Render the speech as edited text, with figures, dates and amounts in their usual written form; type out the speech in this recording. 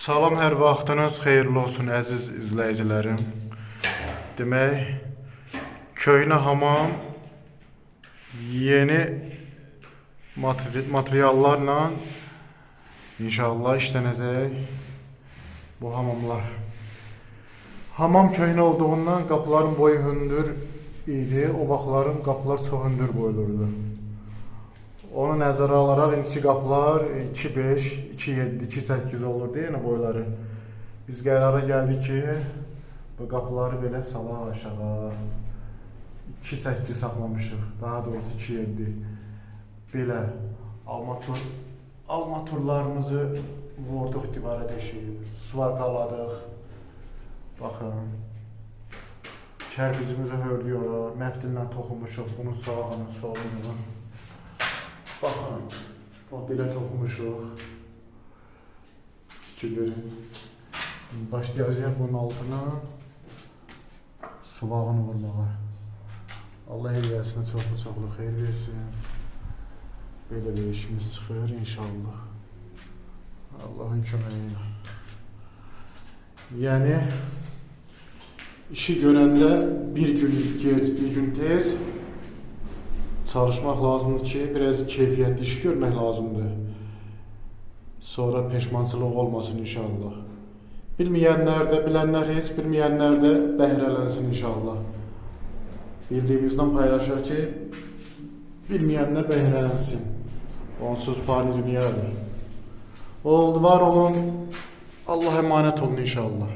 Salam, hər vaxtınız xeyirli olsun əziz izləyicilərim. Demək, köhnə hamam yeni materiallarla inşallah işlənəcək bu hamamlar. Hamam köhnə olduğundan qapıların boyu hündür idi. O vaxtların qapılar çox hündür boylurdu. Onu nəzərə alaraq indiki qapılar 2.5, 2.7, 2.8 olurdu yəni boyları. Biz qərara gəldik ki, bu qapıları belə salaq aşağı 2.8 saxlamışıq, daha doğrusu 2.7. Belə armaturlarımızı vurduq divara deşik, suvartaladıq. Baxın, kərpicimizi hördük ora, məftillə toxumuşuq, bunun sağını, solunu. Baxın, belə toxumuşuq. Fikir verin. Başlayacaq bunun altına suvağını vurmağa. Allah eləyəsinə çoxlu xeyir versin. Belə bir işimiz çıxır inşallah. Allahın köməyi ilə. Yəni, işi görəndə bir gün gec, bir gün tez çalışmaq lazımdır ki, biraz keyfiyyətli iş görmək lazımdır. Sonra peşmançılıq olmasın inşallah. Bilməyənlər də, bilənlər heç, bilməyənlər də bəhrələnsin inşallah. Bildiyimizdən paylaşaq ki, bilməyənlər bəhrələnsin. Onsuz fani dünyadır. Oldu, var olun. Allah əmanət olun inşallah.